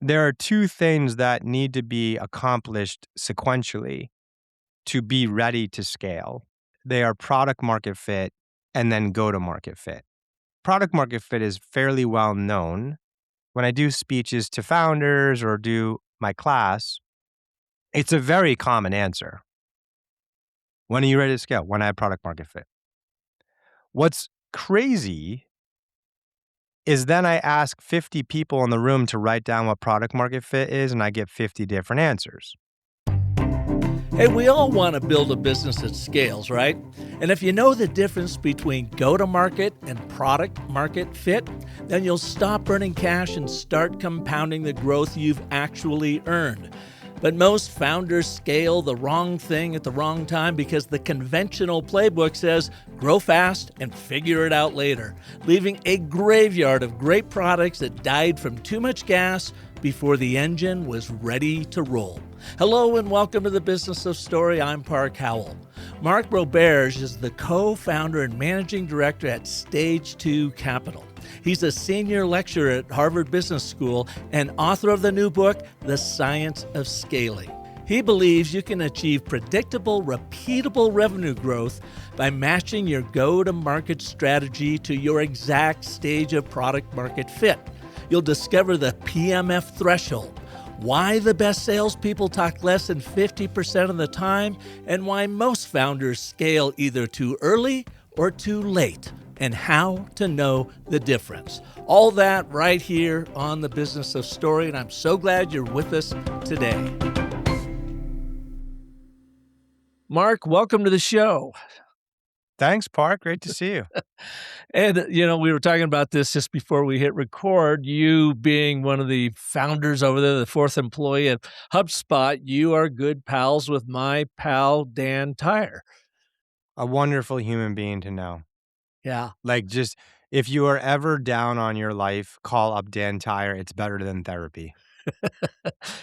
There are two things that need to be accomplished sequentially to be ready to scale. They are product market fit and then go to market fit. Product market fit is fairly well known. When I do speeches to founders or do my class, it's a very common answer. When are you ready to scale? When I have product market fit. What's crazy is then I ask 50 people in the room to write down what product market fit is, and I get 50 different answers. Hey, we all want to build a business that scales, right? And if you know the difference between go-to-market and product market fit, then you'll stop burning cash and start compounding the growth you've actually earned. But most founders scale the wrong thing at the wrong time because the conventional playbook says grow fast and figure it out later, leaving a graveyard of great products that died from too much gas before the engine was ready to roll. Hello and welcome to the Business of Story. I'm Park Howell. Mark Roberge is the co-founder and managing director at Stage 2 Capital. He's a senior lecturer at Harvard Business School and author of the new book, The Science of Scaling. He believes you can achieve predictable, repeatable revenue growth by matching your go-to-market strategy to your exact stage of product market fit. You'll discover the PMF Threshold, why the best salespeople talk less than 50% of the time, and why most founders scale either too early or too late, and how to know the difference. All that right here on The Business of Story, and I'm so glad you're with us today. Mark, welcome to the show. Thanks, Park. Great to see you. And, we were talking about this just before we hit record. You being one of the founders over there, the fourth employee at Hubspot, you are good pals with my pal, Dan Tyre. A wonderful human being to know. Yeah. Like, just if you are ever down on your life, call up Dan Tyre. It's better than therapy.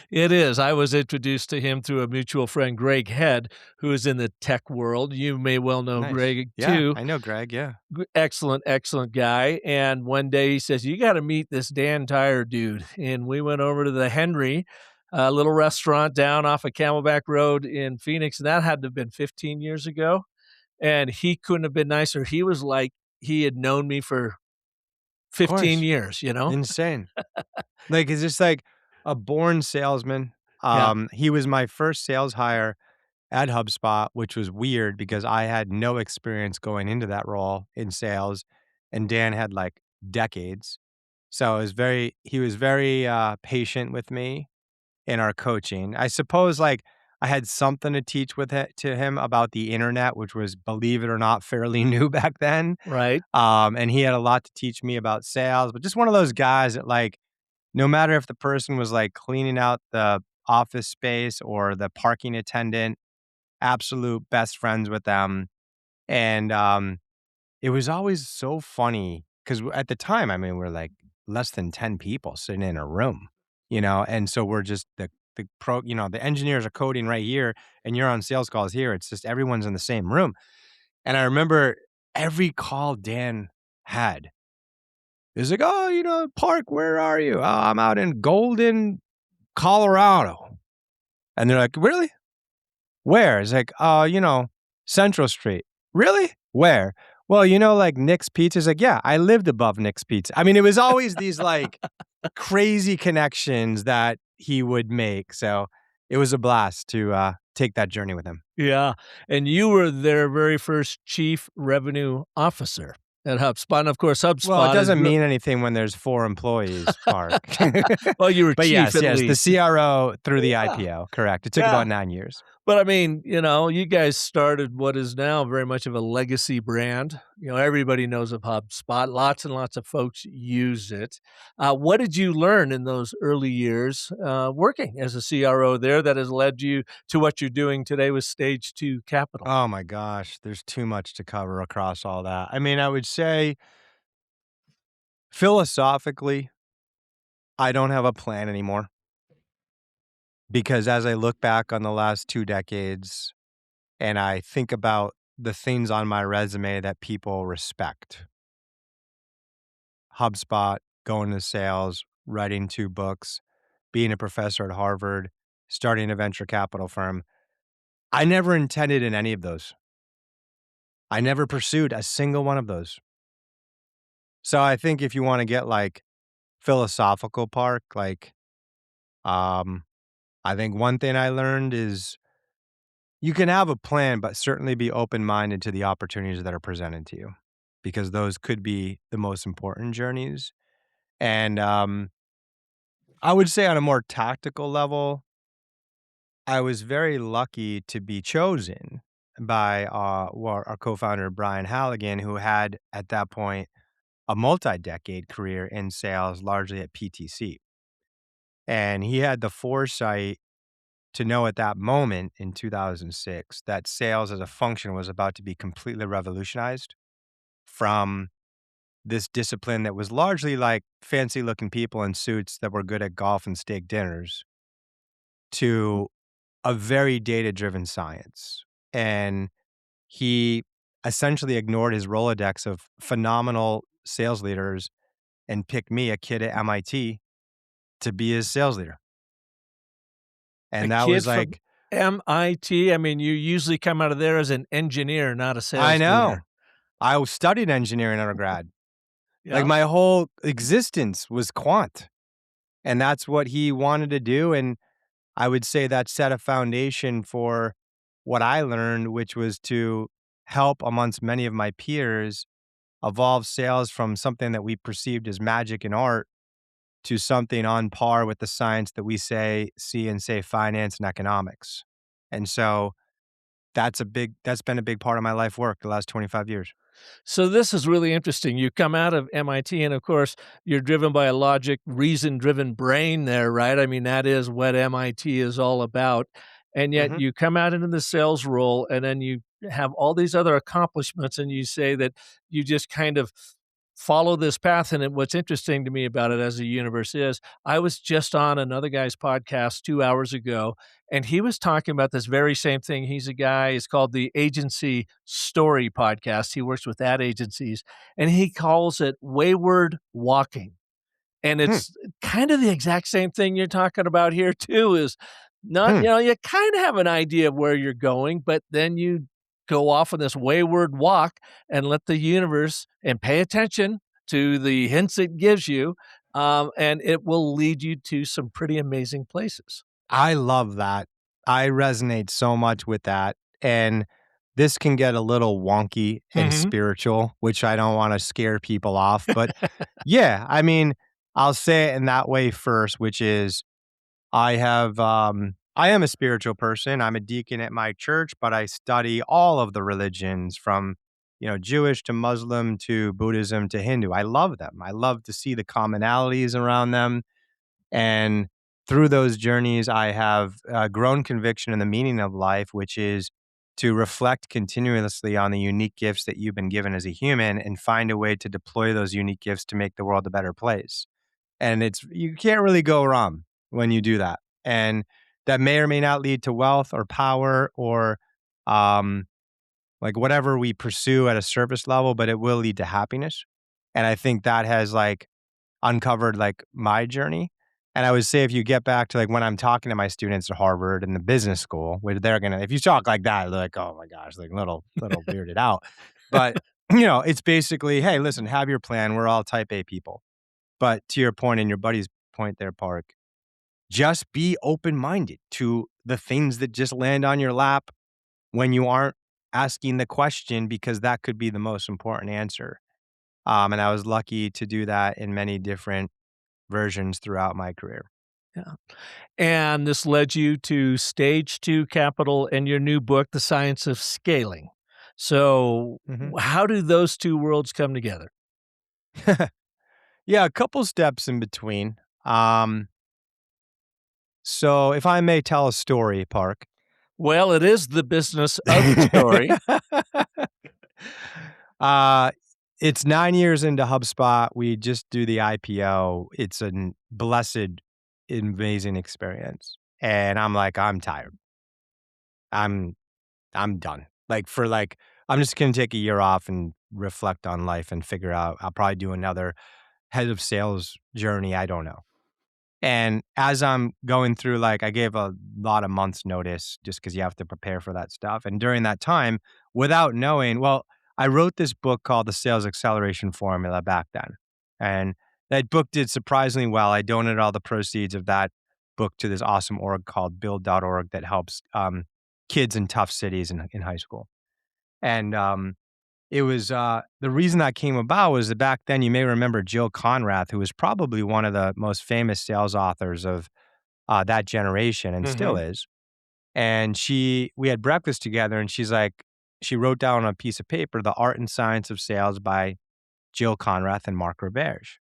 It is. I was introduced to him through a mutual friend, Greg Head, who is in the tech world. You may well know Nice. Greg, Yeah, too. I know Greg, yeah. Excellent, excellent guy. And one day he says, you got to meet this Dan Tyre dude. And we went over to the Henry, a little restaurant down off of Camelback Road in Phoenix. And that had to have been 15 years ago. And he couldn't have been nicer. He was like he had known me for 15 years, Insane. Like, it's just like a born salesman. Yeah. He was my first sales hire at HubSpot, which was weird because I had no experience going into that role in sales, and Dan had like decades. So he was very patient with me in our coaching. I suppose like I had something to teach to him about the internet, which was, believe it or not, fairly new back then. Right. And he had a lot to teach me about sales, but just one of those guys that like, no matter if the person was like cleaning out the office space or the parking attendant, absolute best friends with them. And it was always so funny because at the time, I mean, we're like less than 10 people sitting in a room, and so we're just the engineers are coding right here and you're on sales calls here. It's just everyone's in the same room. And I remember every call Dan had, it was like, oh, Park, where are you? Oh, I'm out in Golden, Colorado. And they're like, really? Where? It's like, Central Street. Really? Where? Well, like Nick's Pizza. It's like, yeah, I lived above Nick's Pizza. I mean, it was always these like crazy connections that he would make. So it was a blast to take that journey with him. Yeah. And you were their very first chief revenue officer at HubSpot. And of course, HubSpot. Well, it doesn't mean anything when there's 4 employees, Park. Well, you were but chief yes, at least. the CRO through the IPO. Correct. It took about 9 years. But I mean, you guys started what is now very much of a legacy brand. Everybody knows of HubSpot. Lots and lots of folks use it. What did you learn in those early years working as a CRO there that has led you to what you're doing today with Stage 2 Capital? Oh my gosh, there's too much to cover across all that. I mean, I would say philosophically, I don't have a plan anymore. Because as I look back on the last 2 decades and I think about the things on my resume that people respect, HubSpot, going to sales, writing 2 books, being a professor at Harvard, starting a venture capital firm. I never intended in any of those. I never pursued a single one of those. So I think if you wanna get, like, philosophical, Park, like, um, I think one thing I learned is you can have a plan, but certainly be open-minded to the opportunities that are presented to you, because those could be the most important journeys. And, I would say on a more tactical level, I was very lucky to be chosen by, our co-founder, Brian Halligan, who had, at that point, a multi-decade career in sales, largely at PTC. And he had the foresight to know at that moment in 2006 that sales as a function was about to be completely revolutionized from this discipline that was largely like fancy looking people in suits that were good at golf and steak dinners to a very data driven science. And he essentially ignored his Rolodex of phenomenal sales leaders and picked me, a kid at MIT, to be his sales leader. A And that kid was from like, MIT? I mean, you usually come out of there as an engineer, not a I sales know. leader. Studied engineering undergrad. Like, Yeah. my whole existence was quant, and that's what he wanted to do, and I would say that set a foundation for what I learned, which was to help amongst many of my peers evolve sales from something that we perceived as magic and art to something on par with the science that we see in, say, finance and economics. And so that's been a big part of my life work the last 25 years. So this is really interesting. You come out of MIT, and of course, you're driven by a logic, reason-driven brain there, right? I mean, that is what MIT is all about. And yet Mhm. you come out into the sales role, and then you have all these other accomplishments, and you say that you just kind of follow this path. And what's interesting to me about it as a universe is I was just on another guy's podcast 2 hours ago, and he was talking about this very same thing. He's a guy, it's called the Agency Story Podcast. He works with ad agencies, and he calls it wayward walking. And Hmm. it's kind of the exact same thing you're talking about here too, is not, Hmm. you kind of have an idea of where you're going, but then you go off on this wayward walk and let the universe and pay attention to the hints it gives you, and it will lead you to some pretty amazing places. I love that. I resonate so much with that, and this can get a little wonky and Mhm. spiritual, which I don't wanna scare people off, but yeah, I mean, I'll say it in that way first, which is I am a spiritual person. I'm a deacon at my church, but I study all of the religions from, Jewish to Muslim to Buddhism to Hindu. I love them. I love to see the commonalities around them. And through those journeys, I have grown conviction in the meaning of life, which is to reflect continuously on the unique gifts that you've been given as a human and find a way to deploy those unique gifts to make the world a better place. And you can't really go wrong when you do that. And that may or may not lead to wealth or power or um, like whatever we pursue at a surface level, but it will lead to happiness. And I think that has like uncovered like my journey. And I would say if you get back to like when I'm talking to my students at Harvard and the business school, where they're gonna if you talk like that, they're like, oh my gosh, like little weirded out. But it's basically, hey, listen, have your plan. We're all type A people. But to your point and your buddy's point there, Park, just be open minded to the things that just land on your lap when you aren't asking the question, because that could be the most important answer. And I was lucky to do that in many different versions throughout my career. Yeah. And this led you to Stage 2 Capital and your new book, The Science of Scaling. So, Mhm. how do those 2 worlds come together? Yeah, a couple steps in between. Um, so if I may tell a story, Park. Well, it is the business of story. uh, it's 9 years into HubSpot. We just do the IPO. It's a blessed, amazing experience. And I'm like, I'm tired. I'm I'm done. I'm just gonna take a year off and reflect on life and figure out I'll probably do another head of sales journey. I don't know. And as I'm going through, like, I gave a lot of months notice just because you have to prepare for that stuff. And during that time, without knowing, well, I wrote this book called The Sales Acceleration Formula back then. And that book did surprisingly well. I donated all the proceeds of that book to this awesome org called build.org that helps kids in tough cities in high school. And it was the reason that came about was that back then you may remember Jill Conrath, who was probably one of the most famous sales authors of that generation and still Mhm. is. And we had breakfast together and she wrote down on a piece of paper, The Art and Science of Sales by Jill Conrath and Mark Roberge.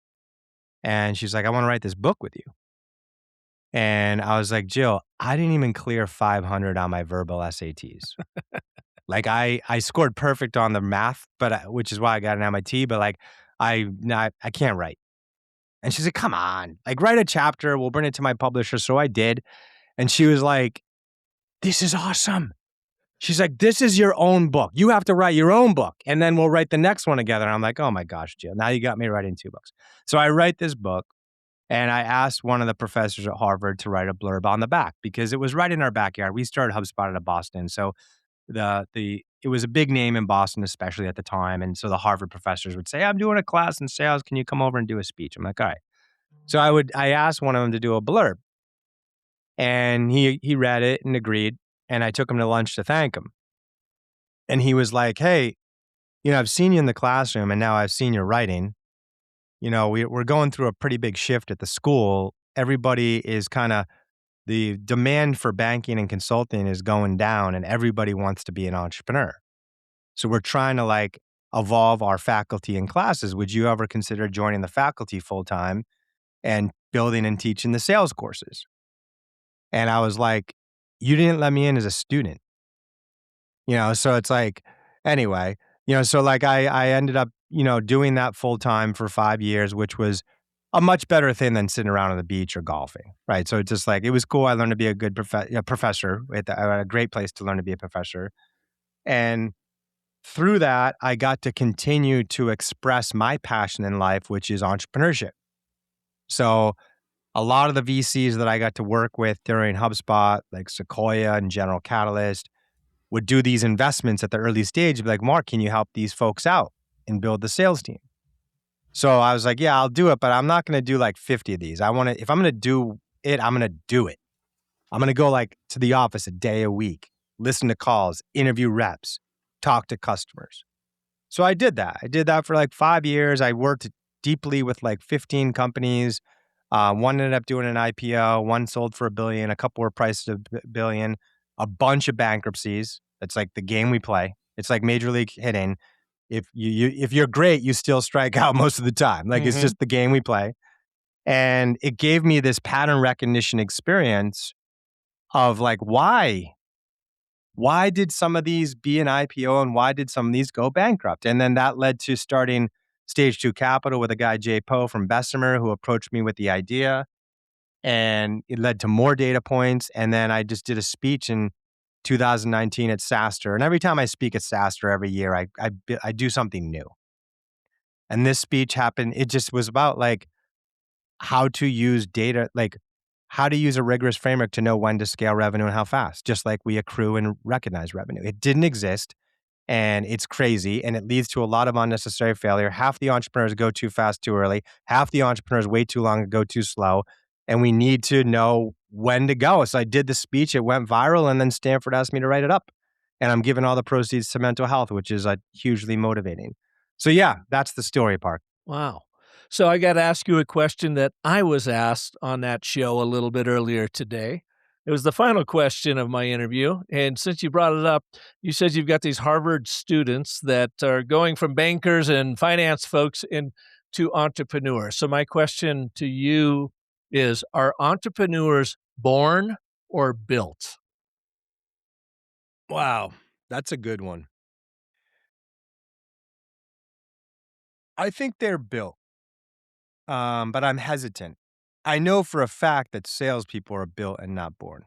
And she's like, I want to write this book with you. And I was like, Jill, I didn't even clear 500 on my verbal SATs. Like I scored perfect on the math, but which is why I got an MIT, but like I can't write. And she's like, "Come on, like write a chapter, we'll bring it to my publisher." So I did, and she was like, "This is awesome." She's like, "This is your own book. You have to write your own book, and then we'll write the next one together." And I'm like, "Oh my gosh, Jill, now you got me writing 2 books." So I write this book, and I asked one of the professors at Harvard to write a blurb on the back because it was right in our backyard. We started HubSpot out of Boston, so the it was a big name in Boston, especially at the time. And so the Harvard professors would say, I'm doing a class in sales. Can you come over and do a speech? I'm like, all right. So I asked one of them to do a blurb and he read it and agreed. And I took him to lunch to thank him. And he was like, hey, I've seen you in the classroom and now I've seen your writing. We're going through a pretty big shift at the school. Everybody is kind of the demand for banking and consulting is going down and everybody wants to be an entrepreneur. So we're trying to like evolve our faculty and classes. Would you ever consider joining the faculty full time and building and teaching the sales courses? And I was like, you didn't let me in as a student, so it's like, anyway, so like I ended up, doing that full time for 5 years, which was a much better thing than sitting around on the beach or golfing. Right. So it's just like, it was cool. I learned to be a good professor. I had a great place to learn to be a professor. And through that, I got to continue to express my passion in life, which is entrepreneurship. So a lot of the VCs that I got to work with during HubSpot, like Sequoia and General Catalyst, would do these investments at the early stage, be like, Mark, can you help these folks out and build the sales team? So I was like, yeah, I'll do it, but I'm not going to do like 50 of these. If I'm going to do it, I'm going to do it. I'm going to go like to the office a day a week, listen to calls, interview reps, talk to customers. So I did that. I did that for like 5 years. I worked deeply with like 15 companies. One ended up doing an IPO. One sold for $1 billion. A couple were priced at $1 billion. A bunch of bankruptcies. It's like the game we play. It's like Major League hitting. If you're great, you still strike out most of the time. Like it's Mhm. just the game we play. And it gave me this pattern recognition experience of like why did some of these be an IPO and why did some of these go bankrupt? And then that led to starting Stage 2 Capital with a guy, Jay Poe from Bessemer, who approached me with the idea. And it led to more data points. And then I just did a speech in 2019 at SaaStr. And every time I speak at SaaStr every year, I do something new. And this speech happened, it just was about like how to use data, like how to use a rigorous framework to know when to scale revenue and how fast, just like we accrue and recognize revenue. It didn't exist and it's crazy and it leads to a lot of unnecessary failure. Half the entrepreneurs go too fast too early, half the entrepreneurs wait too long and go too slow. And we need to know when to go. So I did the speech, it went viral, and then Stanford asked me to write it up. And I'm giving all the proceeds to mental health, which is hugely motivating. So yeah, that's the story, Park. Wow. So I got to ask you a question that I was asked on that show a little bit earlier today. It was the final question of my interview. And since you brought it up, you said you've got these Harvard students that are going from bankers and finance folks into entrepreneurs. So my question to you is, are entrepreneurs born or built? Wow, that's a good one. I think they're built, but I'm hesitant. I know for a fact that salespeople are built and not born.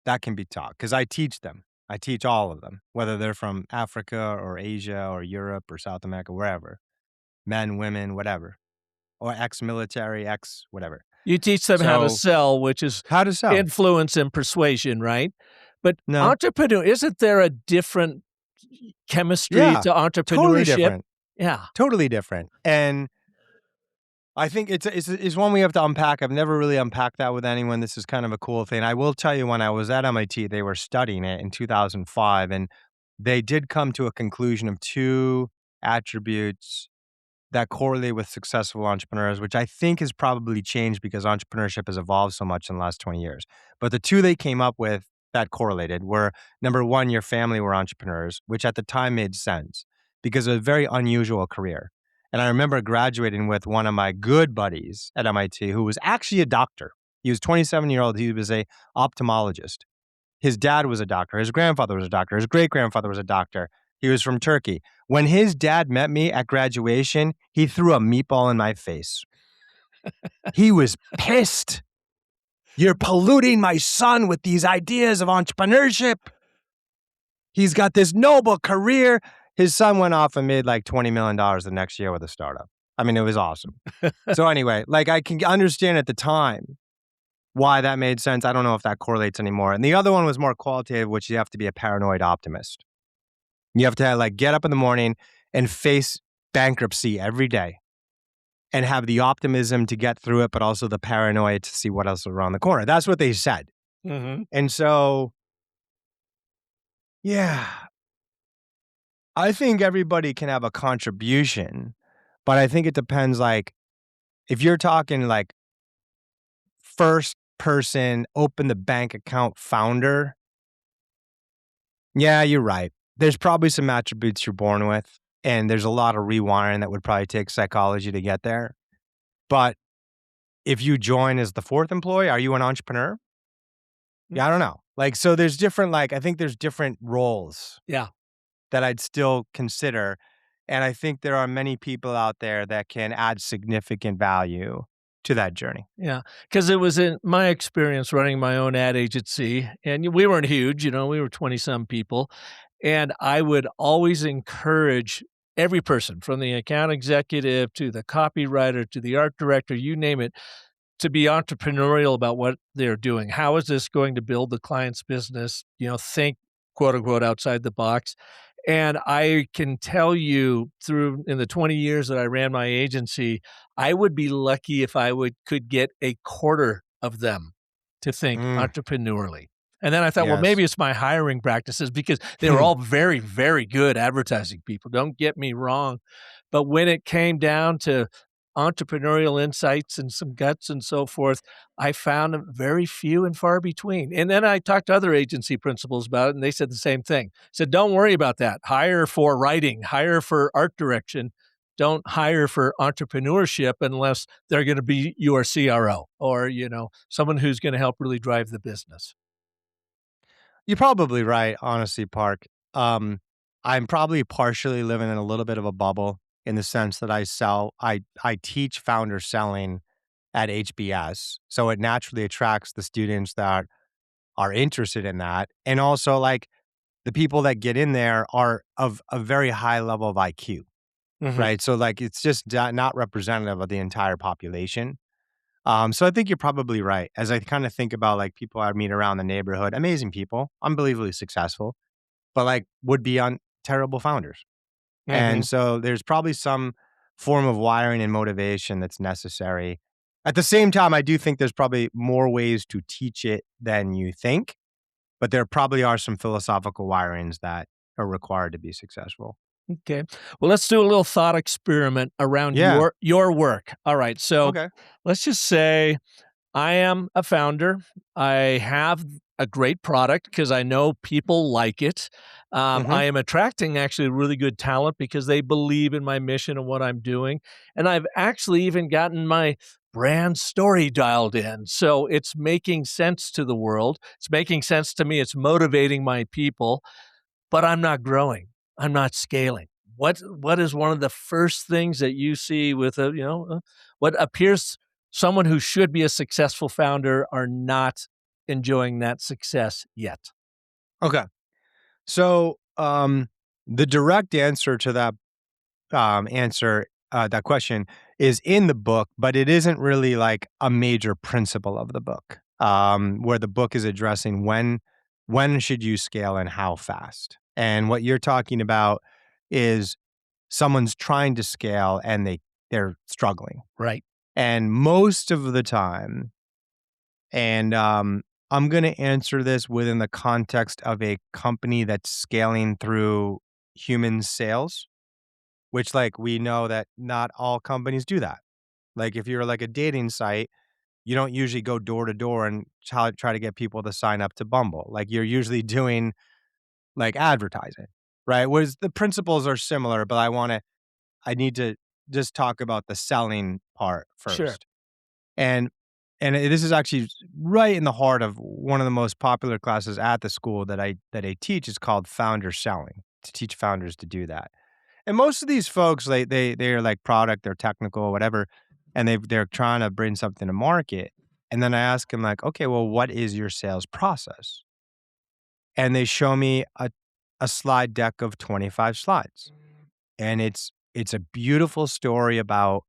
That can be taught because I teach them. I teach all of them, whether they're from Africa or Asia or Europe or South America, wherever, men, women, whatever, or ex-military, ex whatever. You teach them how to So sell, which is how to sell? influence and persuasion, right? But No. entrepreneur, isn't there a different chemistry Yeah. to Totally entrepreneurship? different. Yeah. Totally different. And I think it's one we have to unpack. I've never really unpacked that with anyone. This is kind of a cool thing. I will tell you, when I was at MIT, they were studying it in 2005, and they did come to a conclusion of two attributes that correlate with successful entrepreneurs, which I think has probably changed because entrepreneurship has evolved so much in the last 20 years. But the two they came up with that correlated were, number one, your family were entrepreneurs, which at the time made sense because it was a very unusual career. And I remember graduating with one of my good buddies at MIT who was actually a doctor. He was 27-year-old. He was a ophthalmologist. His dad was a doctor. His grandfather was a doctor. His great grandfather was a doctor. He was from Turkey. When his dad met me at graduation, he threw a meatball in my face. He was pissed. You're polluting my son with these ideas of entrepreneurship. He's got this noble career. His son went off and made like $20 million the next year with a startup. I mean, it was awesome. So anyway, like I can understand at the time why that made sense. I don't know if that correlates anymore. And the other one was more qualitative, which you have to be a paranoid optimist. You have to like get up in the morning and face bankruptcy every day and have the optimism to get through it, but also the paranoia to see what else is around the corner. That's what they said. Mhm. And so, yeah, I think everybody can have a contribution, but I think it depends. Like, if you're talking like first person, open the bank account founder, yeah, you're right. There's probably some attributes you're born with, and there's a lot of rewiring that would probably take psychology to get there. But if you join as the fourth employee, are you an entrepreneur? Mm. Yeah, I don't know. Like, so there's different, like, I think there's different roles Yeah. that I'd still consider. And I think there are many people out there that can add significant value to that journey. Yeah, because it was in my experience running my own ad agency, and we weren't huge, we were 20 some people. And I would always encourage every person from the account executive to the copywriter to the art director, you name it, to be entrepreneurial about what they're doing. How is this going to build the client's business? Think quote unquote outside the box. And I can tell you through in the 20 years that I ran my agency, I would be lucky if I could get a quarter of them to think Mm, entrepreneurially. And then I thought, well, maybe yes. it's my hiring practices because they were all very, very good advertising people. Don't get me wrong. But when it came down to entrepreneurial insights and some guts and so forth, I found them very few and far between. And then I talked to other agency principals about it, and they said the same thing. Said, don't worry about that. Hire for writing, hire for art direction. Don't hire for entrepreneurship unless they're going to be your CRO or, someone who's going to help really drive the business. You're probably right, honestly, Park. Um, I'm probably partially living in a little bit of a bubble in the sense that I teach founder selling at HBS. So it naturally attracts the students that are interested in that. And also like the people that get in there are of a very high level of IQ, Mhm. right? So like it's just not representative of the entire population. So I think you're probably right. As I kind of think about like people I meet around the neighborhood, amazing people, unbelievably successful, but like would be on terrible founders. And Mhm. so there's probably some form of wiring and motivation that's necessary. At the same time, I do think there's probably more ways to teach it than you think, but there probably are some philosophical wirings that are required to be successful. Okay. Well, let's do a little thought experiment around Yeah. your work. All right. So Okay. let's just say I am a founder. I have a great product because I know people like it. Hmm. I am attracting actually really good talent because they believe in my mission and what I'm doing. And I've actually even gotten my brand story dialed in. So it's making sense to the world. It's making sense to me. It's motivating my people, but I'm not growing. I'm not scaling. What is one of the first things that you see with what appears someone who should be a successful founder are not enjoying that success yet? Okay. So the direct answer to that question is in the book, but it isn't really like a major principle of the book. Where the book is addressing when should you scale and how fast. And what you're talking about is someone's trying to scale and they're struggling. Right. And most of the time, and I'm going to answer this within the context of a company that's scaling through human sales, which like we know that not all companies do that. Like if you're like a dating site, you don't usually go door to door and try to get people to sign up to Bumble. Like you're usually doing like advertising, right? Whereas the principles are similar, but I need to just talk about the selling part Sure. first. And this is actually right in the heart of one of the most popular classes at the school that I teach. Is called founder selling, to teach founders to do that. And most of these folks, they're like product, they're technical, whatever, and they're trying to bring something to market. And then I ask them like, okay, well, what is your sales process? And they show me a slide deck of 25 slides, and it's a beautiful story about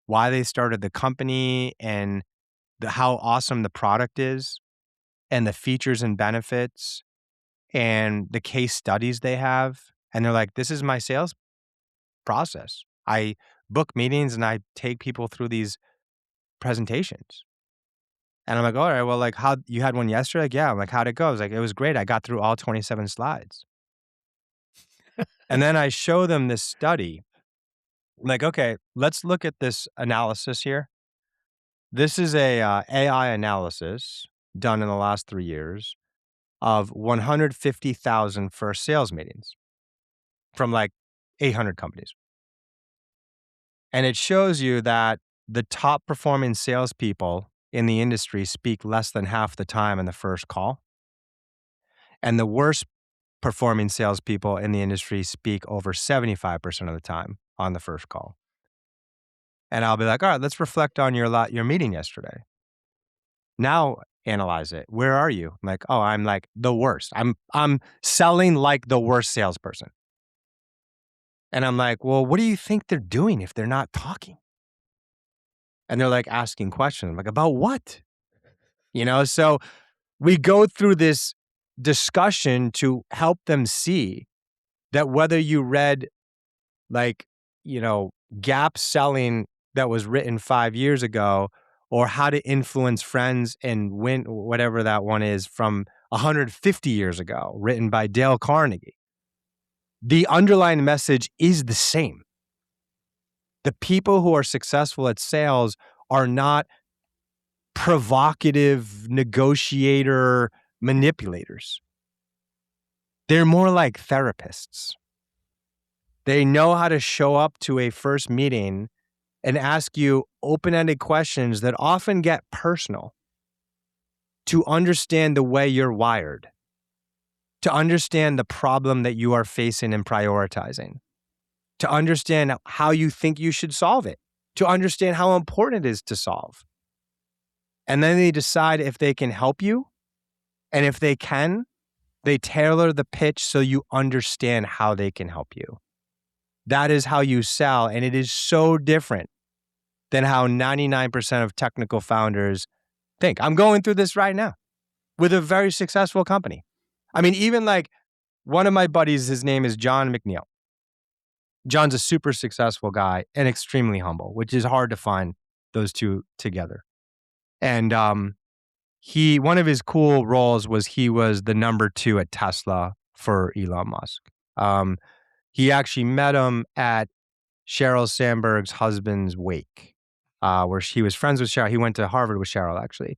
why they started the company and how awesome the product is and the features and benefits and the case studies they have. And they're like, this is my sales process. I book meetings and I take people through these presentations. And I'm like, all right, well, like how you had one yesterday? Like, yeah. I'm like, how'd it go? I was like, it was great. I got through all 27 slides. And then I show them this study. I'm like, okay, let's look at this analysis here. This is a AI analysis done in the last 3 years of 150,000 first sales meetings from like 800 companies. And it shows you that the top performing salespeople in the industry speak less than half the time in the first call. And the worst performing salespeople in the industry speak over 75% of the time on the first call. And I'll be like, all right, let's reflect on your meeting yesterday. Now analyze it. Where are you? I'm like, oh, I'm like the worst. I'm selling like the worst salesperson. And I'm like, well, what do you think they're doing if they're not talking? And they're like asking questions. I'm like, about what? So we go through this discussion to help them see that whether you read like, gap selling that was written 5 years ago or how to influence friends and win, whatever that one is from 150 years ago, written by Dale Carnegie, the underlying message is the same. The people who are successful at sales are not provocative negotiator manipulators. They're more like therapists. They know how to show up to a first meeting and ask you open-ended questions that often get personal to understand the way you're wired, to understand the problem that you are facing and prioritizing, to understand how you think you should solve it, to understand how important it is to solve. And then they decide if they can help you. And if they can, they tailor the pitch so you understand how they can help you. That is how you sell. And it is so different than how 99% of technical founders think. I'm going through this right now with a very successful company. I mean, even like one of my buddies, his name is John McNeil. John's a super successful guy and extremely humble, which is hard to find those two together. And one of his cool roles was he was the number 2 at Tesla for Elon Musk. He actually met him at Sheryl Sandberg's husband's wake, where he was friends with Sheryl. He went to Harvard with Sheryl, actually.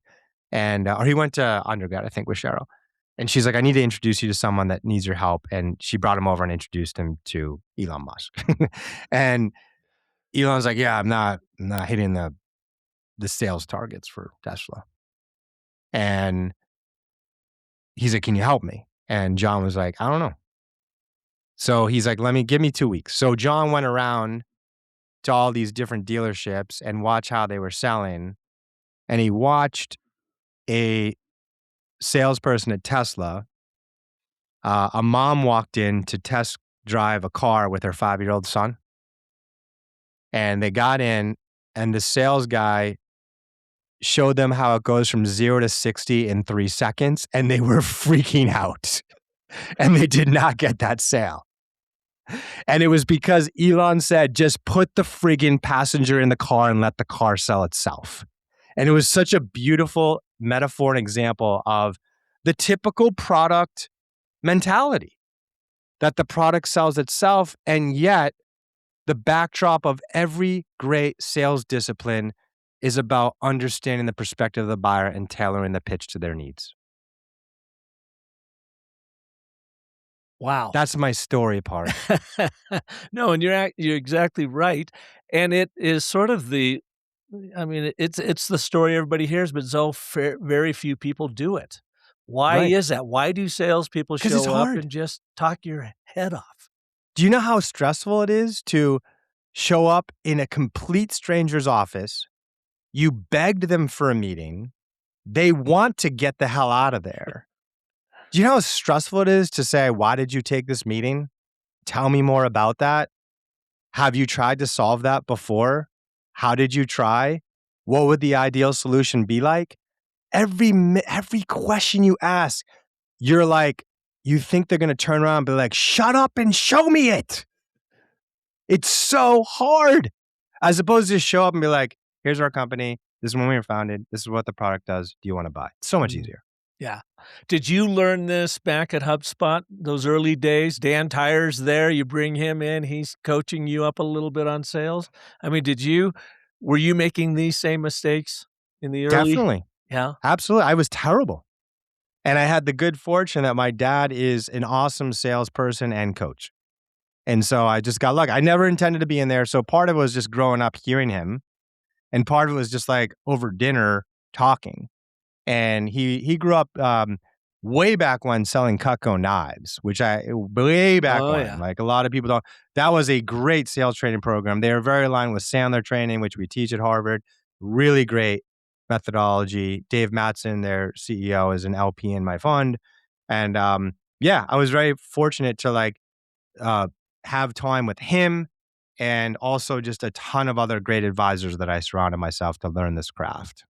Or he went to undergrad, I think, with Sheryl. And she's like, I need to introduce you to someone that needs your help. And she brought him over and introduced him to Elon Musk. And Elon's like, yeah, I'm not hitting the sales targets for Tesla. And he's like, can you help me? And John was like, I don't know. So he's like, give me 2 weeks. So John went around to all these different dealerships and watched how they were selling. And he watched a salesperson at Tesla. A mom walked in to test drive a car with her 5-year-old son. And they got in and the sales guy showed them how it goes from 0 to 60 in 3 seconds, and they were freaking out, and they did not get that sale. And it was because Elon said, just put the friggin' passenger in the car and let the car sell itself. And it was such a beautiful metaphor and example of the typical product mentality, that the product sells itself, and yet the backdrop of every great sales discipline is about understanding the perspective of the buyer and tailoring the pitch to their needs. Wow. That's my story part. No, and you're exactly right, and it is sort of it's the story everybody hears, but very few people do it. Why Right. is that? Why do salespeople 'Cause it's show up and hard. just talk your head off? Do you know how stressful it is to show up in a complete stranger's office? You begged them for a meeting. They want to get the hell out of there. Do you know how stressful it is to say, "Why did you take this meeting? Tell me more about that. Have you tried to solve that before? How did you try? What would the ideal solution be like?" Every question you ask, you're like, you think they're gonna turn around and be like, "Shut up and show me it." It's so hard, as opposed to show up and be like, "Here's our company. This is when we were founded. This is what the product does. Do you wanna buy?" It's so much Mm. easier. Yeah. Did you learn this back at HubSpot, those early days? Dan Tyer's there, you bring him in, he's coaching you up a little bit on sales. I mean, were you making these same mistakes in the early. Definitely. Yeah? Absolutely. I was terrible. And I had the good fortune that my dad is an awesome salesperson and coach. And so I just got lucky. I never intended to be in there. So part of it was just growing up hearing him, and part of it was just like over dinner talking. And he grew up way back when selling Cutco knives, which way back Oh, when, yeah. like a lot of people don't. That was a great sales training program. They were very aligned with Sandler training, which we teach at Harvard. Really great methodology. Dave Mattson, their CEO, is an LP in my fund, and yeah, I was very fortunate to uh, have time with him, and also just a ton of other great advisors that I surrounded myself to learn this craft.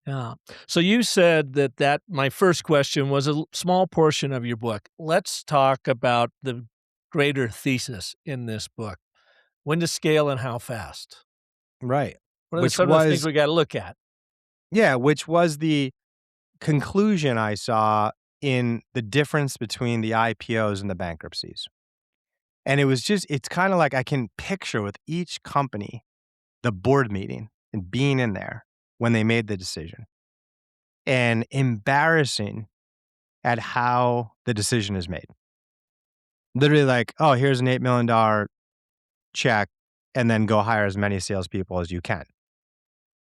Yeah. So you said that my first question was a small portion of your book. Let's talk about the greater thesis in this book. When to scale and how fast? Right. What are Which some of the things was we gotta look at? Yeah, which was the conclusion I saw in the difference between the IPOs and the bankruptcies. And it's kind of like I can picture with each company the board meeting and being in there when they made the decision, and embarrassing at how the decision is made. Literally, like, oh, here's an $8 million check, and then go hire as many salespeople as you can.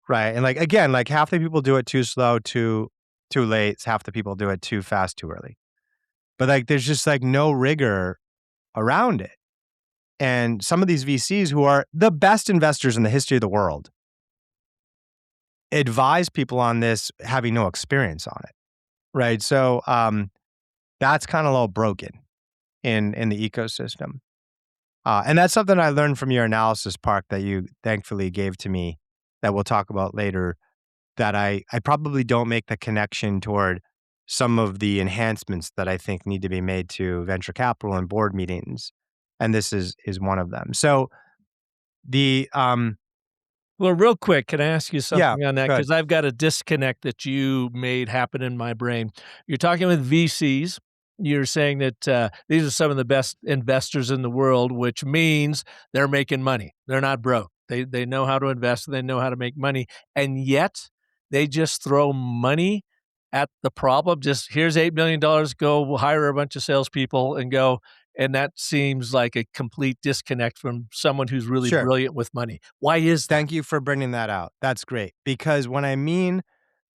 Right. And like, again, like half the people do it too slow, too late. Half the people do it too fast, too early. But like, there's just like no rigor around it. And some of these VCs, who are the best investors in the history of the world, advise people on this having no experience on it. Right. So that's kind of a little broken in the ecosystem. And that's something I learned from your analysis, Park, that you thankfully gave to me, that we'll talk about later, that I probably don't make the connection toward some of the enhancements that I think need to be made to venture capital and board meetings. And this is one of them. So the Well, real quick, can I ask you yeah, something on that? good. Because I've got a disconnect that you made happen in my brain. You're talking with VCs. You're saying that these are some of the best investors in the world, which means they're making money. They're not broke. They know how to invest. And they know how to make money, and yet they just throw money at the problem. Just here's $8 million. Go hire a bunch of salespeople and go. And that seems like a complete disconnect from someone who's really Sure. brilliant with money. Why is that? Thank you for bringing that out. That's great. Because when I mean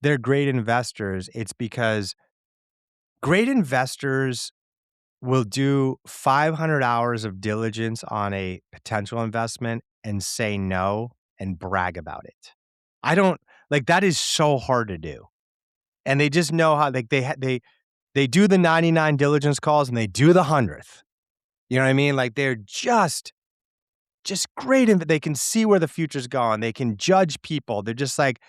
they're great investors, it's because great investors will do 500 hours of diligence on a potential investment and say no and brag about it. I don't like that is so hard to do. And they just know how, like, they do the 99 diligence calls and they do the 100th. You know what I mean? Like, they're just just great. And they can see where the future's going. They can judge people. They're just like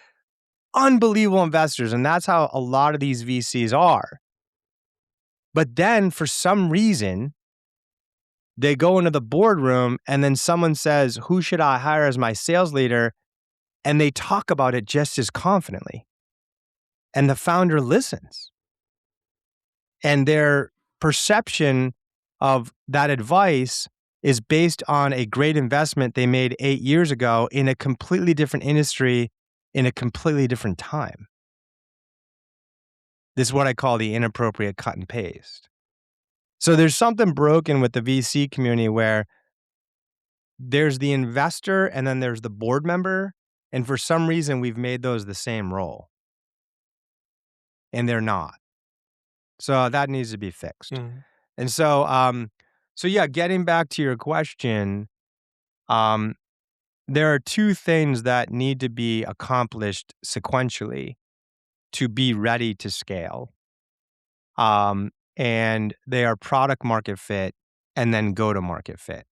unbelievable investors. And that's how a lot of these VCs are. But then for some reason, they go into the boardroom and then someone says, who should I hire as my sales leader? And they talk about it just as confidently. And the founder listens. And their perception of that advice is based on a great investment they made 8 years ago in a completely different industry in a completely different time. This is what I call the inappropriate cut and paste. So there's something broken with the VC community where there's the investor and then there's the board member. And for some reason, we've made those the same role. And they're not. So that needs to be fixed. And so, yeah, getting back to your question, there are two things that need to be accomplished sequentially to be ready to scale. And they are product market fit and then go to market fit.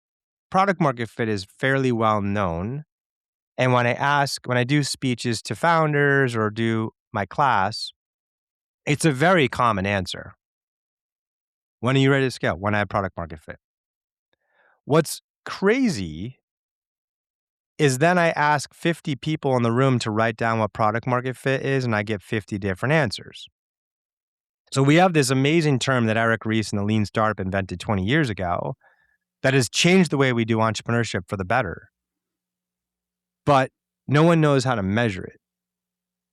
Product market fit is fairly well known. And when I do speeches to founders or do my class, it's a very common answer. When are you ready to scale? When I have product market fit. What's crazy is then I ask 50 people in the room to write down what product market fit is, and I get 50 different answers. So we have this amazing term that Eric Ries and the Lean Startup invented 20 years ago that has changed the way we do entrepreneurship for the better. But no one knows how to measure it.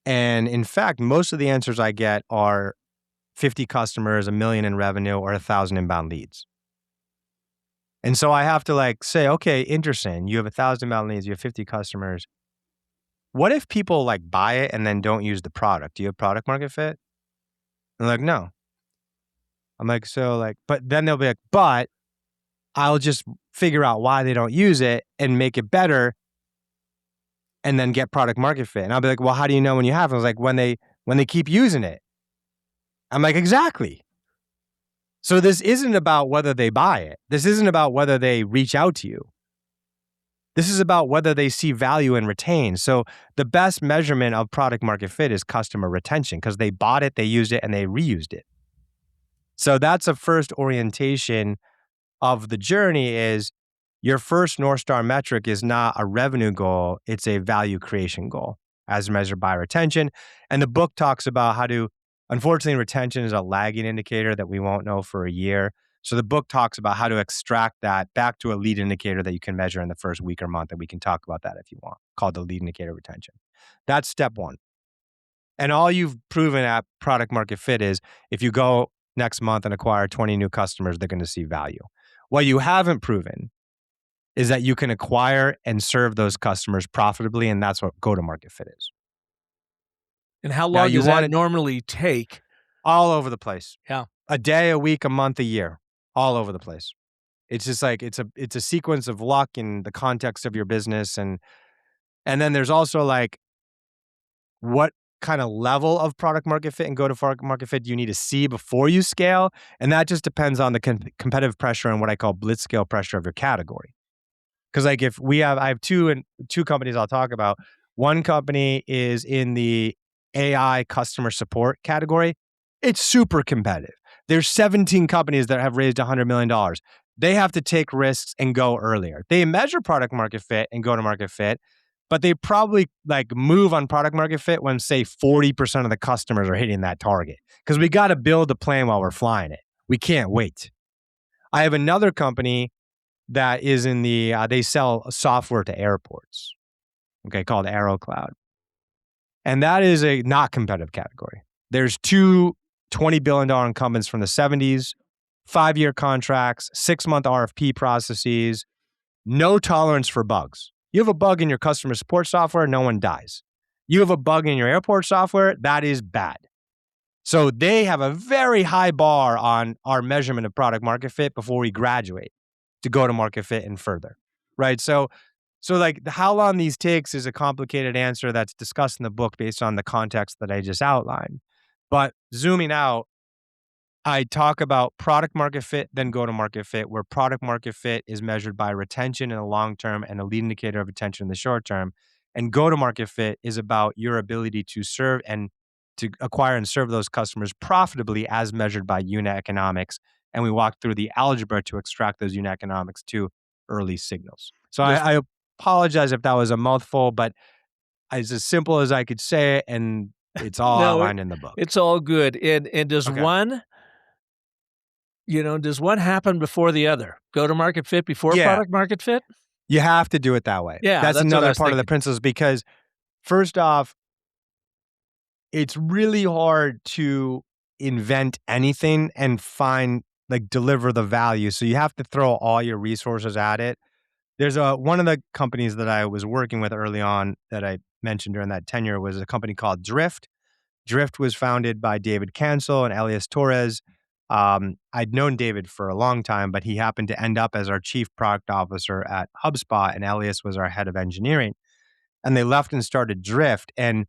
And in fact, most of the answers I get are 50 customers, $1 million in revenue, or 1,000 inbound leads. And so I have to say, okay, interesting. You have 1,000 inbound leads, you have 50 customers. What if people buy it and then don't use the product? Do you have product market fit? And they're like, no. I'm like, but then they'll be like, but I'll just figure out why they don't use it and make it better and then get product market fit. And I'll be like, well, how do you know when you have it? I was like, when they keep using it. I'm like, exactly. So this isn't about whether they buy it. This isn't about whether they reach out to you. This is about whether they see value and retain. So the best measurement of product market fit is customer retention because they bought it, they used it, and they reused it. So that's a first orientation of the journey is your first North Star metric is not a revenue goal, it's a value creation goal as measured by retention. And the book talks about how to, unfortunately, retention is a lagging indicator that we won't know for a year. So the book talks about how to extract that back to a lead indicator that you can measure in the first week or month, and we can talk about that if you want, called the lead indicator retention. That's step one. And all you've proven at product market fit is if you go next month and acquire 20 new customers, they're going to see value. What you haven't proven is that you can acquire and serve those customers profitably, and that's what go-to-market fit is. And how long does that normally take? All over the place. Yeah. A day, a week, a month, a year. All over the place. It's just it's a sequence of luck in the context of your business. And then there's also what kind of level of product market fit and go-to-market fit do you need to see before you scale? And that just depends on the competitive pressure and what I call blitzscale pressure of your category. Because if I have two companies I'll talk about. One company is in the AI customer support category. It's super competitive. There's 17 companies that have raised $100 million. They have to take risks and go earlier. They measure product market fit and go to market fit, but they probably move on product market fit when, say, 40% of the customers are hitting that target. Because we got to build the plane while we're flying it. We can't wait. I have another company that is in the, they sell software to airports, called AeroCloud. And that is a not competitive category. There's two $20 billion incumbents from the 70s, 5-year contracts, 6-month RFP processes, no tolerance for bugs. You have a bug in your customer support software, no one dies. You have a bug in your airport software, that is bad. So they have a very high bar on our measurement of product market fit before we graduate to go to market fit and further, right? So how long these takes is a complicated answer that's discussed in the book based on the context that I just outlined. But zooming out, I talk about product market fit, then go to market fit, where product market fit is measured by retention in the long term and a lead indicator of retention in the short term. And go to market fit is about your ability to serve and to acquire and serve those customers profitably as measured by unit economics. And we walk through the algebra to extract those unit economics to early signals. So Just I apologize if that was a mouthful, but as simple as I could say it, and it's all no, outlined in the book. it's all good. And Okay. does one happen before the other? Go to market fit before Yeah. product market fit? You have to do it that way. Yeah, That's that's what I another was part of the thinking. principles because first off, it's really hard to invent anything and find like deliver the value. So you have to throw all your resources at it. There's one of the companies that I was working with early on that I mentioned during that tenure was a company called Drift. Drift was founded by David Cancel and Elias Torres. I'd known David for a long time, but he happened to end up as our chief product officer at HubSpot, and Elias was our head of engineering. And they left and started Drift. And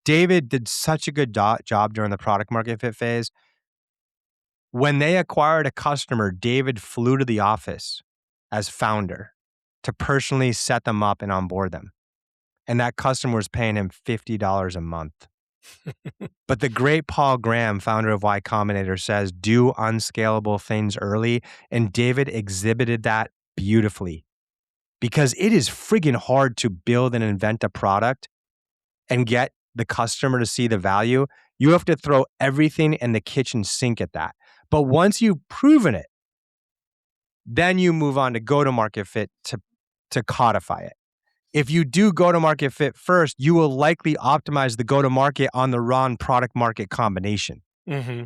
David did such a good job during the product market fit phase. When they acquired a customer, David flew to the office as founder to personally set them up and onboard them. And that customer was paying him $50 a month. But the great Paul Graham, founder of Y Combinator, says, do unscalable things early. And David exhibited that beautifully because it is friggin' hard to build and invent a product and get the customer to see the value. You have to throw everything in the kitchen sink at that. But once you've proven it, then you move on to go-to-market fit to codify it. If you do go-to-market fit first, you will likely optimize the go-to-market on the wrong product-market combination. Mm-hmm.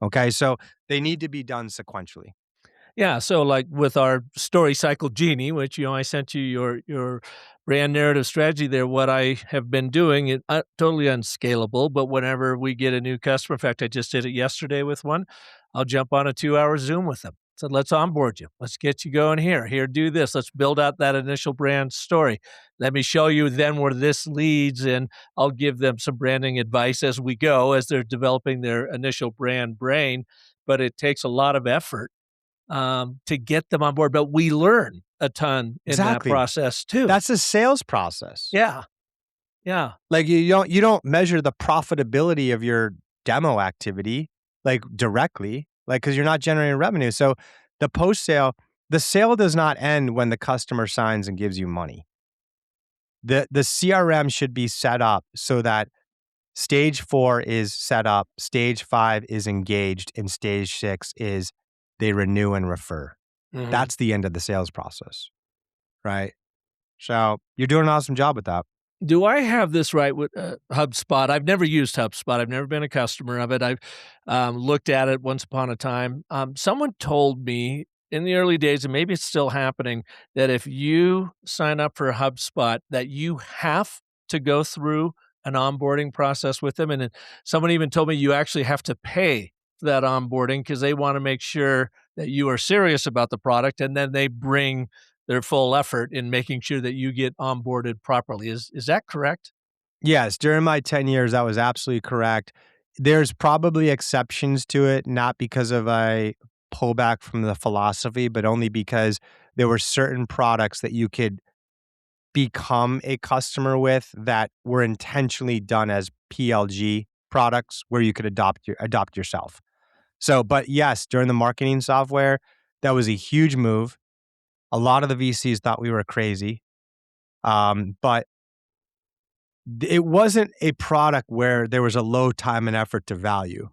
Okay, so they need to be done sequentially. Yeah, so like with our story cycle genie, which I sent you your brand narrative strategy there. What I have been doing is totally unscalable, but whenever we get a new customer, in fact, I just did it yesterday with one. I'll jump on a 2-hour Zoom with them. So let's onboard you. Let's get you going here. Here, do this. Let's build out that initial brand story. Let me show you then where this leads, and I'll give them some branding advice as we go, as they're developing their initial brand brain. But it takes a lot of effort to get them on board. But we learn a ton in that Exactly. process too. That's a sales process. Yeah. Yeah. Like you don't measure the profitability of your demo activity like directly, like because you're not generating revenue. So the post sale, the sale does not end when the customer signs and gives you money. The CRM should be set up so that stage 4 is set up, stage 5 is engaged, and stage 6 is they renew and refer. Mhm. That's the end of the sales process, right? So you're doing an awesome job with that. Do I have this right with HubSpot? I've never used HubSpot. I've never been a customer of it. I've looked at it once upon a time. Someone told me in the early days, and maybe it's still happening, that if you sign up for HubSpot, that you have to go through an onboarding process with them. And then someone even told me you actually have to pay for that onboarding because they want to make sure that you are serious about the product, and then they bring their full effort in making sure that you get onboarded properly. Is that correct? Yes, during my 10 years, that was absolutely correct. There's probably exceptions to it, not because of a pullback from the philosophy, but only because there were certain products that you could become a customer with that were intentionally done as PLG products where you could adopt yourself. So, but yes, during the marketing software, that was a huge move. A lot of the VCs thought we were crazy. But it wasn't a product where there was a low time and effort to value.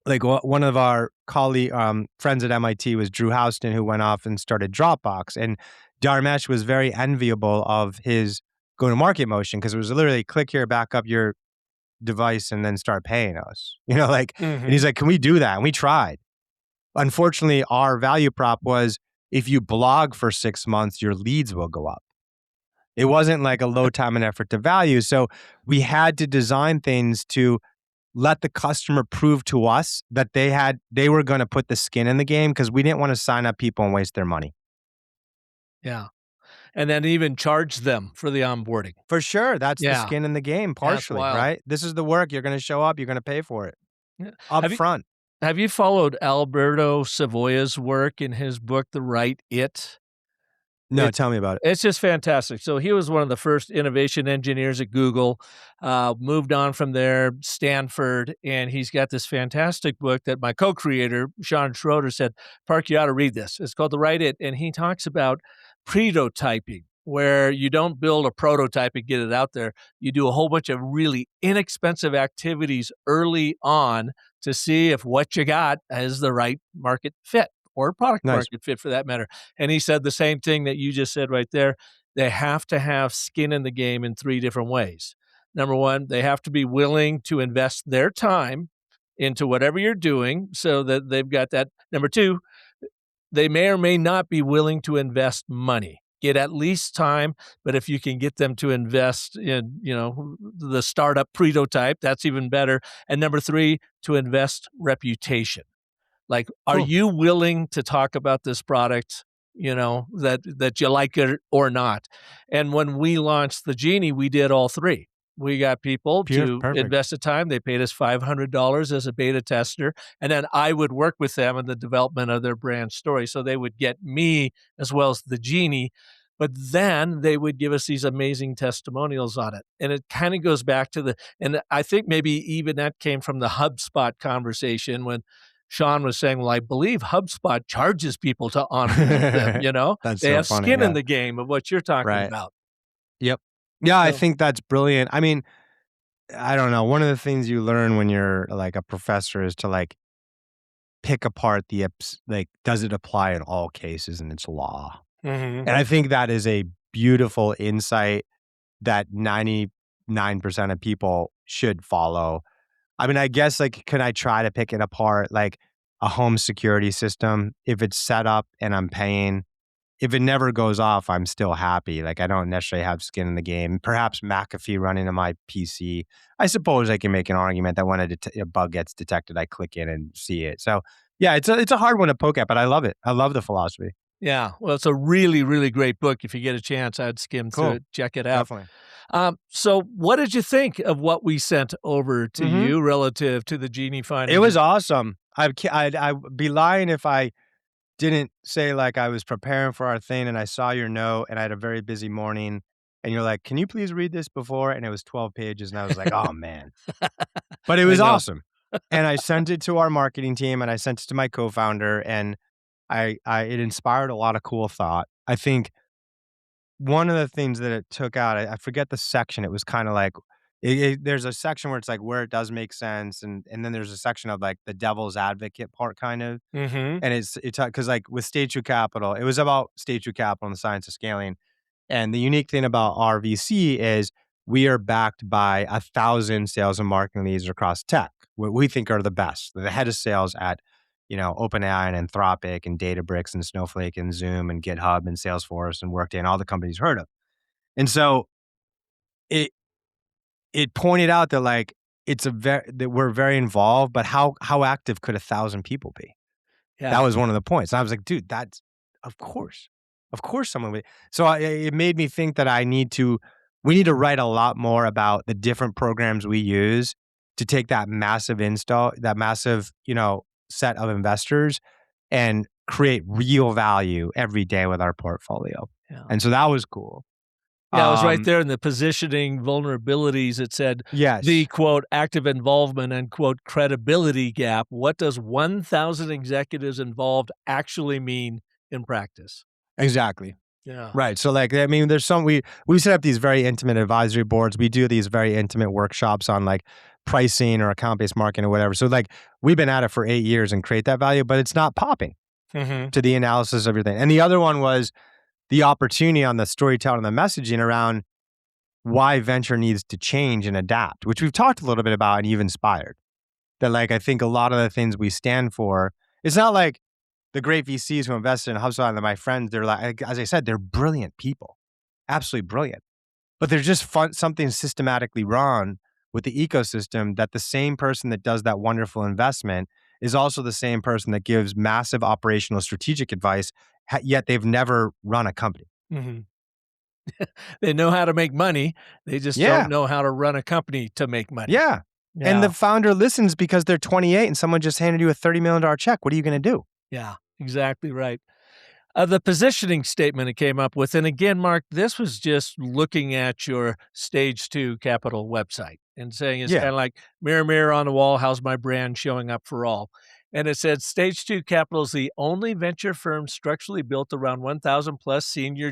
Like one of our friends at MIT was Drew Houston, who went off and started Dropbox. And Dharmesh was very enviable of his go-to-market motion because it was literally click here, back up your device, and then start paying us. And he's like, can we do that? And we tried. Unfortunately, our value prop was if you blog for 6 months, your leads will go up. It wasn't like a low time and effort to value. So we had to design things to let the customer prove to us that they were going to put the skin in the game because we didn't want to sign up people and waste their money. Yeah. And then even charge them for the onboarding. For sure. That's the Yeah. skin in the game, That's partially, wild. right? This is the work. You're going to show up. You're going to pay for it Yeah. up Have you front. Have you followed Alberto Savoya's work in his book, The Right It? No, It's tell me about it. it's just fantastic. So he was one of the first innovation engineers at Google, moved on from there, Stanford, and he's got this fantastic book that my co-creator, Sean Schroeder, said, "Park, you ought to read this." It's called The Right It, and he talks about prototyping, where you don't build a prototype and get it out there. You do a whole bunch of really inexpensive activities early on to see if what you got is the right market fit or product Nice. market fit for that matter. And he said the same thing that you just said right there. They have to have skin in the game in 3 different ways. Number 1, they have to be willing to invest their time into whatever you're doing so that they've got that. Number 2, they may or may not be willing to invest money. Get at least time, but if you can get them to invest in, the startup prototype, that's even better. And number 3, to invest reputation. Like, are Cool. you willing to talk about this product, that you like it or not? And when we launched the Genie, we did all 3. We got people to Perfect. invest the time. They paid us $500 as a beta tester, and then I would work with them in the development of their brand story. So they would get me as well as the Genie, but then they would give us these amazing testimonials on it. And it kind of goes back to and I think maybe even that came from the HubSpot conversation when Sean was saying, well, I believe HubSpot charges people to onboard them, That's they so have funny. skin in Yeah. the game of what you're talking Right. about. Yep. Yeah, I So, think that's brilliant. I mean, I don't know. One of the things you learn when you're like a professor is to like pick apart like, does it apply in all cases and its law? mhm. And I think that is a beautiful insight that 99% of people should follow. I mean, I guess, like, can I try to pick it apart? Like a home security system, if it's set up and I'm paying, if it never goes off, I'm still happy. Like, I don't necessarily have skin in the game. Perhaps McAfee running on my PC. I suppose I can make an argument that when a bug gets detected, I click in and see it. So, yeah, it's a hard one to poke at, but I love it. I love the philosophy. Yeah, well, it's a really, really great book. If you get a chance, I'd skim through Cool. it, check it out. Definitely. So what did you think of what we sent over to Mhm. you relative to the Genie It findings? was awesome. I'd be lying if I didn't say, like, I was preparing for our thing and I saw your note and I had a very busy morning and you're like, "Can you please read this before?" And it was 12 pages and I was like, "Oh, man." But it I was know. awesome. And I sent it to our marketing team and I sent it to my co-founder and it inspired a lot of cool thought. I think one of the things that it took out, I forget the section, it was kinda like there's a section where it's like where it does make sense, and then there's a section of, like, the devil's advocate part kind of, Mhm. and it's because like, with Stage 2 Capital, it was about Stage 2 Capital and the science of scaling, and the unique thing about our VC is we are backed by 1,000 sales and marketing leaders across tech, what we think are the best. The head of sales at, OpenAI and Anthropic and Databricks and Snowflake and Zoom and GitHub and Salesforce and Workday and all the companies you've heard of. And so it it pointed out that like that we're very involved, but how active could 1,000 people be? That Yeah. was one of the points. And I was like, dude, that's of course. Of course someone would. So it made me think that we need to write a lot more about the different programs we use to take that massive, set of investors and create real value every day with our portfolio. Yeah. And so that was cool. Yeah, it was right Um, there in the positioning vulnerabilities. It said the yes, quote active involvement and quote credibility gap. What does 1,000 executives involved actually mean in practice? exactly. Yeah. Right. So like, I mean, we set up these very intimate advisory boards. We do these very intimate workshops on like pricing or account-based marketing or whatever. So like we've been at it for 8 years and create that value, but it's not popping Mhm. to the analysis of everything. And the other one was the opportunity on the storytelling and the messaging around why venture needs to change and adapt, which we've talked a little bit about and you've inspired. That like I think a lot of the things we stand for, it's not like the great VCs who invested in HubSpot and my friends, they're like, as I said, they're brilliant people, absolutely brilliant. But there's just something systematically wrong with the ecosystem that the same person that does that wonderful investment is also the same person that gives massive operational strategic advice, yet they've never run a company. Mhm. They know how to make money. They just don't Yeah. know how to run a company to make money. Yeah. And Yeah. the founder listens because they're 28 and someone just handed you a $30 million check. What are you going to do? Yeah, exactly right. The positioning statement it came up with, and again, Mark, this was just looking at your stage 2 capital website and saying it's Yeah. kind of like mirror, mirror on the wall, how's my brand showing up for all? And it said stage 2 capital is the only venture firm structurally built around 1,000 plus senior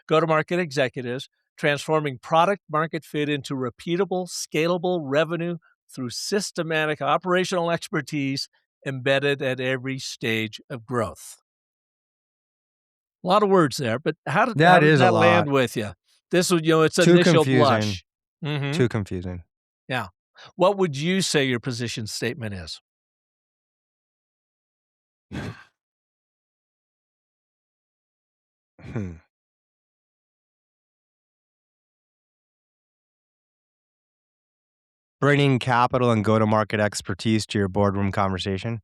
go-to-market executives, transforming product market fit into repeatable, scalable revenue through systematic operational expertise embedded at every stage of growth. A lot of words there, but how That did is a that land lot. with you? This was, its Too initial confusing. blush. Mhm. Too confusing. Yeah. What would you say your position statement is? Hmm. Bringing capital and go-to-market expertise to your boardroom conversation.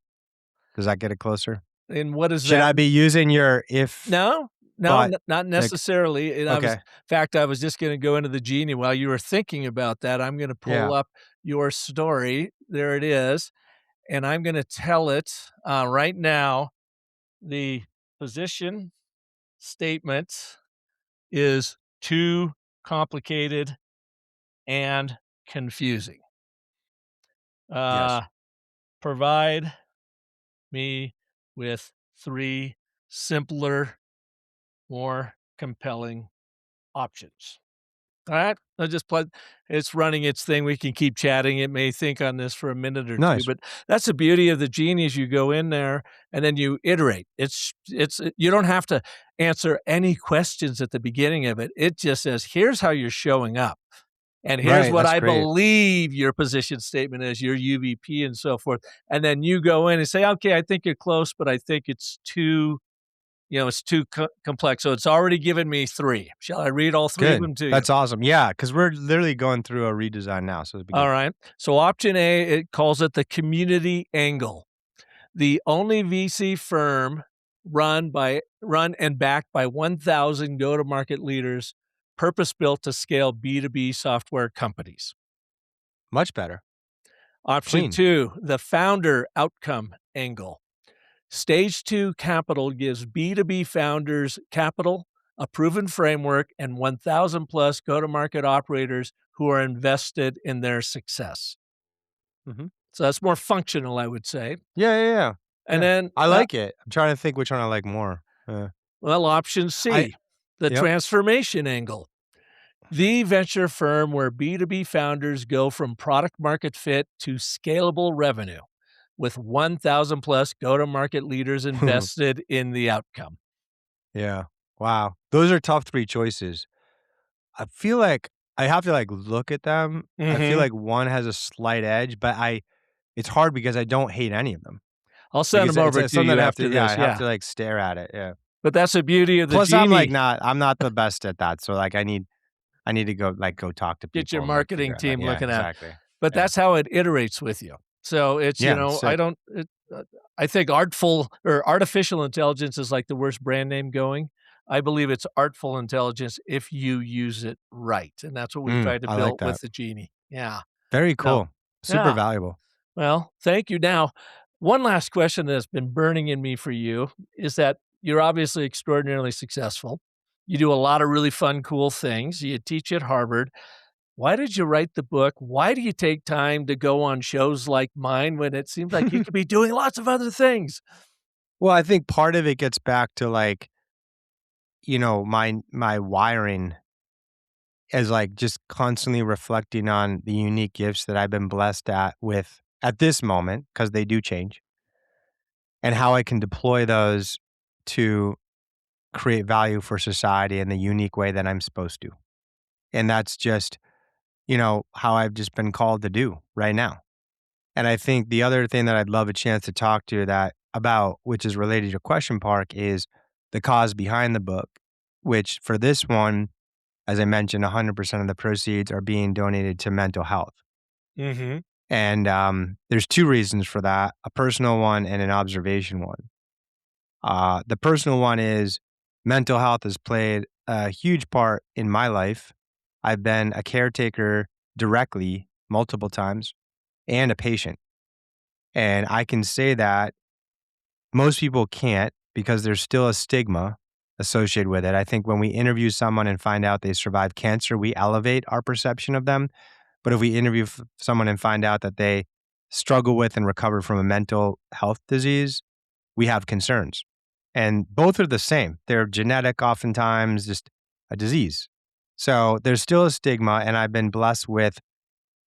Does that get it closer? And what is Should that? I be using your if, No, no, but, not like, necessarily, and I was okay. in fact, I was just gonna go into the genie while you were thinking about that. I'm gonna pull Yeah. up your story. There it is, and I'm gonna tell it, right now. The position statement is too complicated and confusing. Yes. Uh, Provide me with 3 simpler, more compelling options. All right, I just plug it's running its thing. We can keep chatting. It may think on this for a minute or 2, Nice. but that's the beauty of the genie is you go in there and then you iterate. You don't have to answer any questions at the beginning of it. It just says, "Here's how you're showing up, and here's Right. what That's I great. believe your position statement is, your UVP and so forth." And then you go in and say, "Okay, I think you're close, but I think it's too it's too complex." So it's already given me 3. Shall I read all 3 of Good. them to you? That's awesome. Yeah, because we're literally going through a redesign now, so it'd be All good. right. So option A, it calls it the community angle. The only VC firm run and backed by 1,000 go-to-market leaders, purpose-built to scale B2B software companies. Much better. Option Clean. 2, the founder outcome angle. Stage 2 capital gives B2B founders capital, a proven framework, and 1,000 plus go-to-market operators who are invested in their success. Mhm. So that's more functional, I would say. Yeah, yeah, yeah. And Yeah. then, I like it. I'm trying to think which one I like more. well, option I C, the Yep. transformation angle. The venture firm where B2B founders go from product market fit to scalable revenue with 1,000 plus go to market leaders invested in the outcome. Yeah. Wow. Those are tough 3 choices. I feel like I have to, like, look at them. I feel Mhm. like one has a slight edge, but it's hard because I don't hate any of them. I'll Like, send it's them it's, over uh, to something you I have to after yeah, this, I have yeah. to, like, stare at it, yeah. But that's the beauty of the Plus, genie. I'm not the best at that, so, like, I need to go talk to Get your people and, like, figure marketing out that team yeah, looking at. exactly. But Yeah. that's how it iterates with you. So it's, Yeah, I sick. don't I think artful or artificial intelligence is like the worst brand name going. I believe it's artful intelligence if you use it right, and that's what we try to I like build that. with the genie. Yeah. Very No. cool. Super Yeah. valuable. Well, thank you. Now, one last question that's been burning in me for you is that you're obviously extraordinarily successful. You do a lot of really fun, cool things. You teach at Harvard. Why did you write the book? Why do you take time to go on shows like mine when it seems like you could be doing lots of other things? Well, I think part of it gets back to, like, my wiring as, like, just constantly reflecting on the unique gifts that I've been blessed at this moment, because they do change, and how I can deploy those to create value for society in the unique way that I'm supposed to. And that's just, how I've just been called to do right now. And I think the other thing that I'd love a chance to talk to that about, which is related to Question Park, is the cause behind the book, which for this one, as I mentioned, 100% of the proceeds are being donated to mental health. Mhm. And there's 2 reasons for that, a personal one and an observation one. The personal one is mental health has played a huge part in my life. I've been a caretaker directly multiple times and a patient. And I can say that most people can't because there's still a stigma associated with it. I think when we interview someone and find out they survived cancer, we elevate our perception of them. But if we interview someone and find out that they struggle with and recover from a mental health disease, we have concerns. And both are the same. They're genetic, oftentimes, just a disease. So there's still a stigma, and I've been blessed with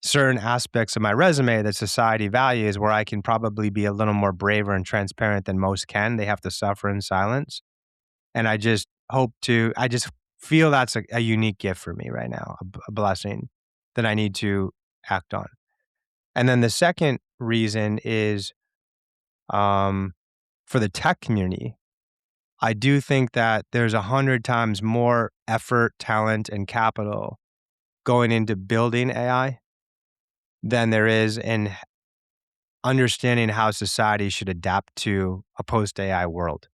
certain aspects of my resume that society values where I can probably be a little more braver and transparent than most can. They have to suffer in silence. And I just feel that's a unique gift for me right now, a blessing that I need to act on. And then the second reason is for the tech community. I do think that there's 100 times more effort, talent, and capital going into building AI than there is in understanding how society should adapt to a post-AI world.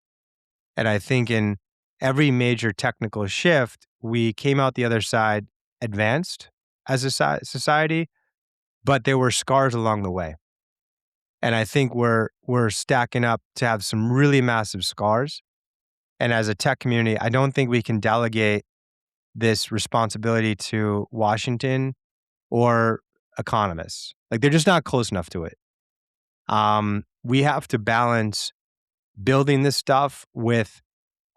And I think in every major technical shift, we came out the other side advanced as a society, but there were scars along the way. And I think we're stacking up to have some really massive scars. And as a tech community, I don't think we can delegate this responsibility to Washington or economists. Like they're just not close enough to it. We have to balance building this stuff with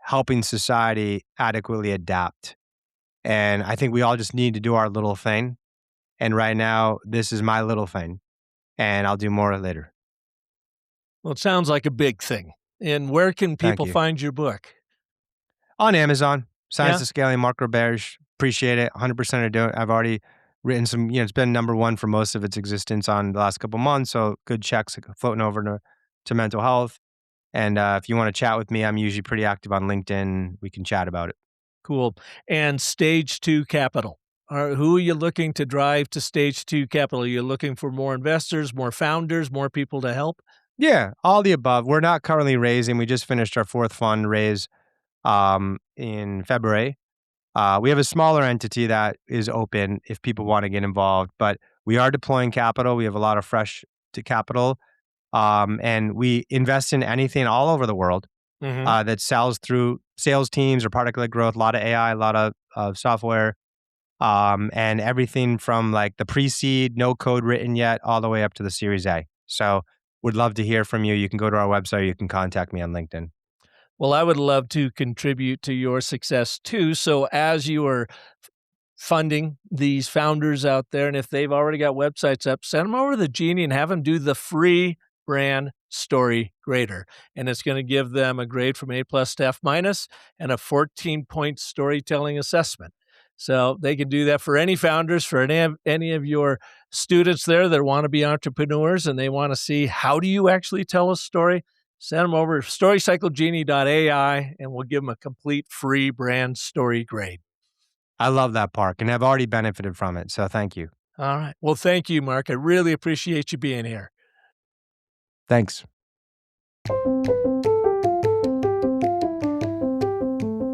helping society adequately adapt. And I think we all just need to do our little thing. And right now, this is my little thing. And I'll do more later. Well, it sounds like a big thing. And where can Thank people you. find your book? On Amazon, Science Yeah? to Scaling, Mark Roberge. Appreciate it. 100% I do it. I've already written some, it's been number one for most of its existence on the last couple months. So good checks floating over to mental health. And if you want to chat with me, I'm usually pretty active on LinkedIn. We can chat about it. Cool. And Stage 2 Capital. Who are you looking to drive to Stage 2 Capital? Are you looking for more investors, more founders, more people to help? Yeah, all the above. We're not currently raising. We just finished our fourth fund raise in February. We have a smaller entity that is open if people want to get involved, but we are deploying capital. We have a lot of fresh to capital, and we invest in anything all over the world that sells through sales teams or product-led growth, a lot of AI, a lot of software, and everything from like the pre-seed, no code written yet, all the way up to the Series A. So would love to hear from you. You can go to our website. You can contact me on LinkedIn. Well, I would love to contribute to your success too. So as you are funding these founders out there, and if they've already got websites up, send them over to the Genie and have them do the free brand story grader. And it's going to give them a grade from A+ to F- and a 14-point storytelling assessment. So they can do that for any founders, for any of your students there that want to be entrepreneurs and they want to see how do you actually tell a story. Send them over to storycyclegenie.ai and we'll give them a complete free brand story grade. I love that, Park, and I've already benefited from it. So thank you. All right. Well, thank you, Mark. I really appreciate you being here. Thanks.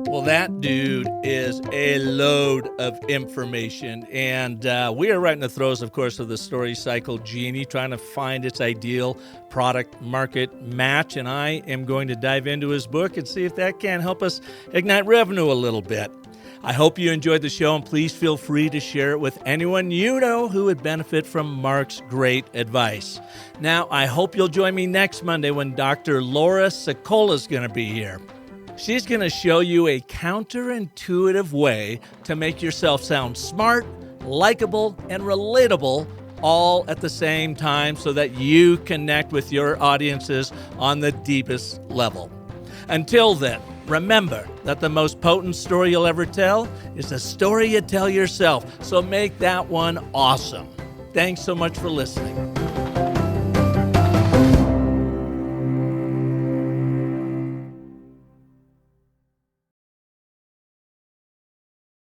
Well, that dude is a load of information. And we are right in the throes, of course, of the Story Cycle Genie, trying to find its ideal product market match. And I am going to dive into his book and see if that can help us ignite revenue a little bit. I hope you enjoyed the show, and please feel free to share it with anyone you know who would benefit from Mark's great advice. Now, I hope you'll join me next Monday when Dr. Laura Sicola is going to be here. She's going to show you a counterintuitive way to make yourself sound smart, likable, and relatable all at the same time so that you connect with your audiences on the deepest level. Until then, remember that the most potent story you'll ever tell is the story you tell yourself. So make that one awesome. Thanks so much for listening.